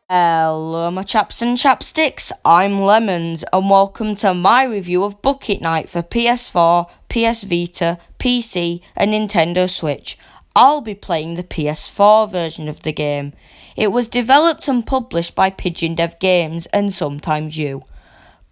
Hello my chaps and chapsticks, I'm Lemons and welcome to my review of Bucket Night for PS4, PS Vita, PC and Nintendo Switch. I'll be playing the PS4 version of the game. It was developed and published by Pigeon Dev Games and Sometimes You.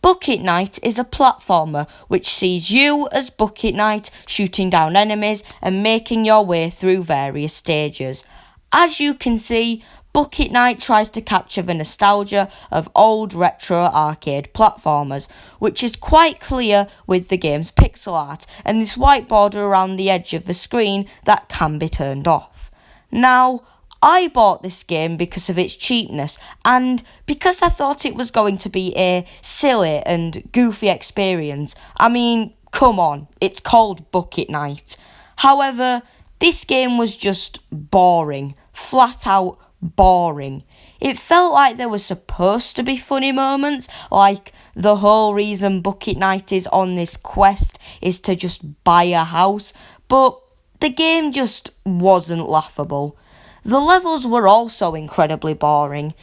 Bucket Night is a platformer which sees you as Bucket Knight shooting down enemies and making your way through various stages. As you can see, Bucket Night tries to capture the nostalgia of old retro arcade platformers, which is quite clear with the game's pixel art and this white border around the edge of the screen that can be turned off. Now, I bought this game because of its cheapness and because I thought it was going to be a silly and goofy experience. I mean, come on, it's called Bucket Night. However, this game was just boring, flat out boring. It felt like there was supposed to be funny moments, like the whole reason Bucket Night is on this quest is to just buy a house, but the game just wasn't laughable. The levels were also incredibly boring.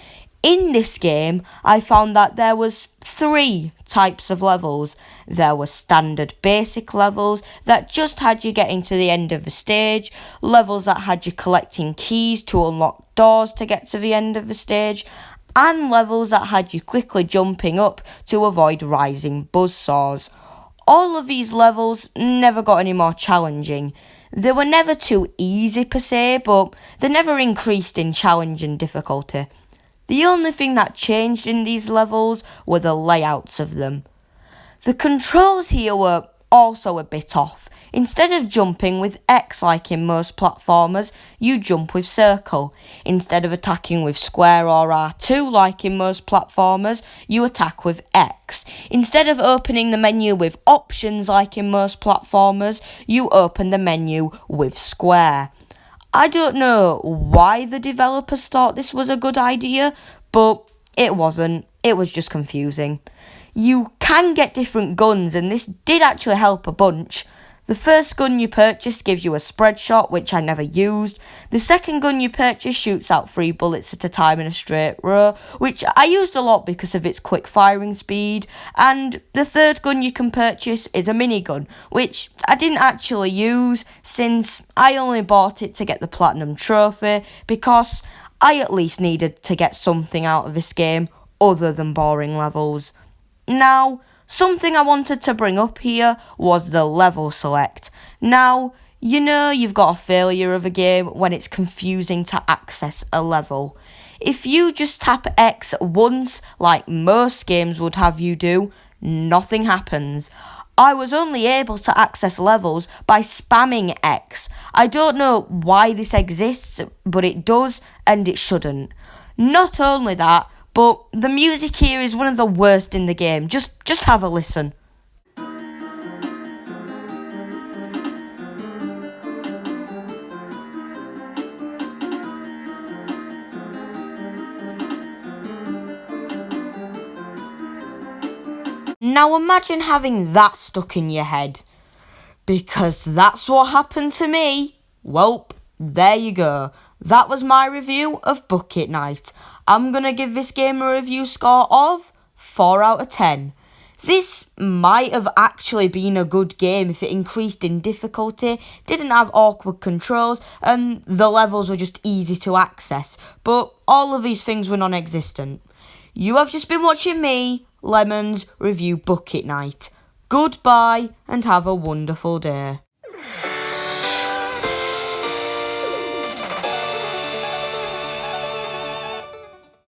In this game, I found that there was 3 types of levels. There were standard basic levels that just had you getting to the end of the stage, levels that had you collecting keys to unlock doors to get to the end of the stage, and levels that had you quickly jumping up to avoid rising buzzsaws. All of these levels never got any more challenging. They were never too easy per se, but they never increased in challenge and difficulty. The only thing that changed in these levels were the layouts of them. The controls here were also a bit off. Instead of jumping with X like in most platformers, you jump with circle. Instead of attacking with square or R2 like in most platformers, you attack with X. Instead of opening the menu with options like in most platformers, you open the menu with square. I don't know why the developers thought this was a good idea, but it wasn't. It was just confusing. You can get different guns, and this did actually help a bunch. The first gun you purchase gives you a spread shot, which I never used. The second gun you purchase shoots out 3 bullets at a time in a straight row, which I used a lot because of its quick firing speed. And the third gun you can purchase is a minigun, which I didn't actually use since I only bought it to get the platinum trophy because I at least needed to get something out of this game other than boring levels. Now, something I wanted to bring up here was the level select. Now, you know you've got a failure of a game when it's confusing to access a level. If you just tap X once, like most games would have you do, nothing happens. I was only able to access levels by spamming X. I don't know why this exists, but it does and it shouldn't. Not only that, but the music here is one of the worst in the game. Just have a listen. Now imagine having that stuck in your head. Because that's what happened to me. Welp, there you go. That was my review of Bucket Night. I'm going to give this game a review score of 4 out of 10. This might have actually been a good game if it increased in difficulty, didn't have awkward controls, and the levels were just easy to access. But all of these things were non-existent. You have just been watching me, Lemons, review Bucket Night. Goodbye and have a wonderful day.